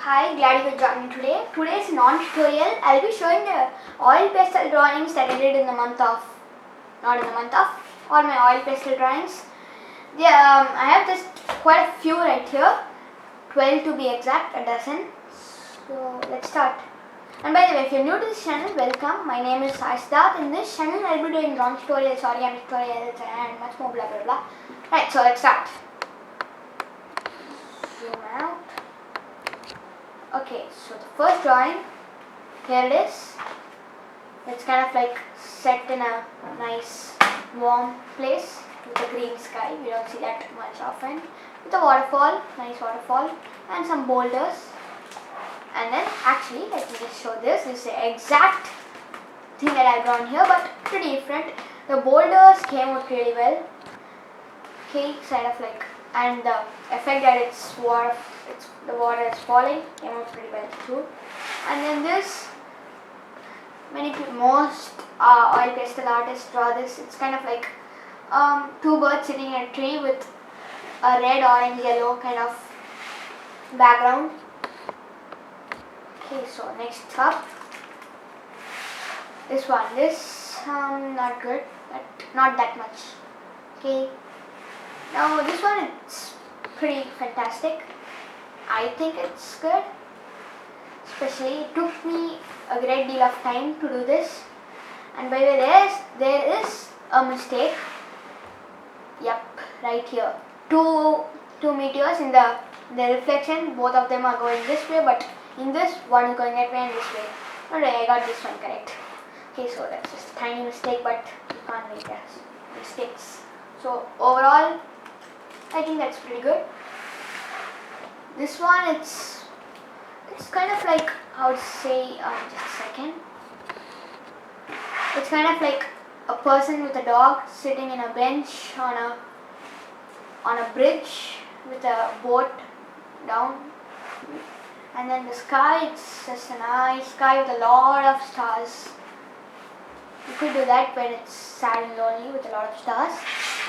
Hi, glad you could join me today. Today's non-tutorial, I'll be showing the oil pastel drawings that I did in the month of, all my oil pastel drawings. Yeah, I have just quite a few right here, 12 to be exact, a dozen. So let's start. And by the way, if you're new to this channel, welcome. My name is Sai Siddharth. In this channel, I'll be doing drawing tutorials, origami tutorials, and much more blah blah blah. Right, so let's start. Zoom out. Okay, so the first drawing, here it is. It's kind of like set in a nice warm place with a green sky. We don't see that much often. With a waterfall, nice waterfall, and some boulders. And then actually, let me just show this. This is the exact thing that I've drawn here, but pretty different. The boulders came out really well. Okay, kind of like, and the effect that the water is falling came out pretty well too. And then this, most oil pastel artists draw this. It's kind of like two birds sitting in a tree with a red, orange, yellow kind of background. Okay, so next up, this one. This not good, but not that much. Okay. Now this one, it's pretty fantastic. I think it's good. Especially, it took me a great deal of time to do this. And by the way, there is a mistake. Yep, right here. Two meteors in the reflection. Both of them are going this way, but in this, one is going that way and this way. Alright, I got this one correct. Okay, so that's just a tiny mistake, but you can't make that mistakes. So overall, I think that's pretty good. This one, it's kind of like, I would say, just a second. It's kind of like a person with a dog sitting in a bench on a bridge with a boat down. And then the sky, it's just a nice sky with a lot of stars. You could do that when it's sad and lonely with a lot of stars.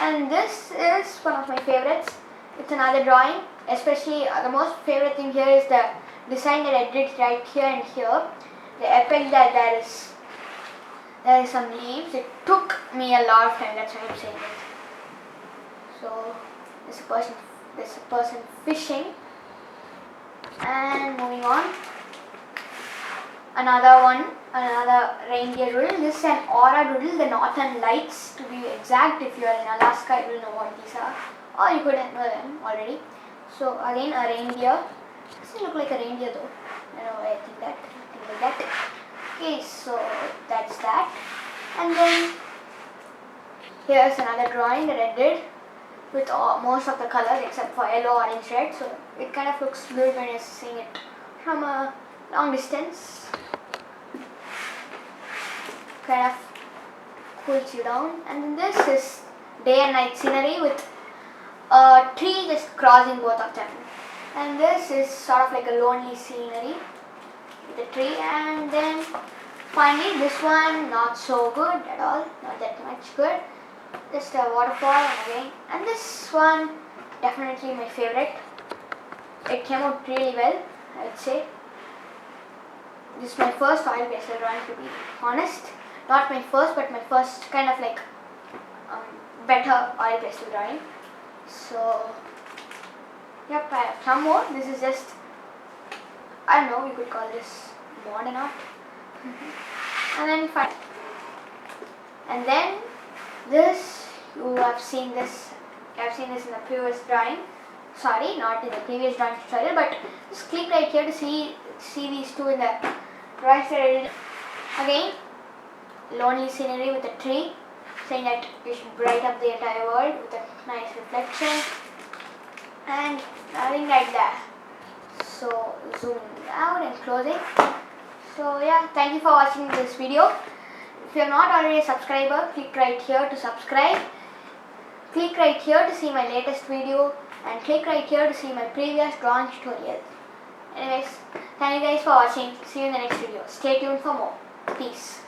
And this is one of my favorites. It's another drawing. Especially the most favorite thing here is the design that I did right here and here. The effect that there is some leaves. It took me a lot of time. That's why I'm saying it. So there's a person fishing. And moving on, another reindeer doodle. This is an aura doodle, the northern lights to be exact. If you are in Alaska, you will know what these are, or you could know them already. So again, a reindeer. Doesn't look like a reindeer though. I don't know why I think like that. Okay, so that's that. And then here's another drawing that I did with most of the colors except for yellow, orange, red. So it kind of looks good when you're seeing it from a long distance. Kind of cools you down. And then this is day and night scenery with a tree just crossing both of them. And this is sort of like a lonely scenery with a tree. And then finally this one, not so good at all, not that much good. Just a waterfall again. And this one, definitely my favorite. It came out really well, I would say. This is my first oil pastel drawing, to be honest. Not my first, but my first kind of like better oil pastel drawing. So, yep, I have some more. This is just, I don't know, you could call this modern art. And then fine. And then this, you have seen this. I have seen this in the previous drawing. Sorry, not in the previous drawing tutorial, but just click right here to see these two in the drawings that I did. Again, lonely scenery with a tree, saying that you should bright up the entire world with a nice reflection, and nothing like that. So zooming out and closing. So yeah, thank you for watching this video. If you are not already a subscriber, click right here to subscribe. Click right here to see my latest video, and click right here to see my previous drawing tutorial. Anyways, thank you guys for watching. See you in the next video. Stay tuned for more. Peace.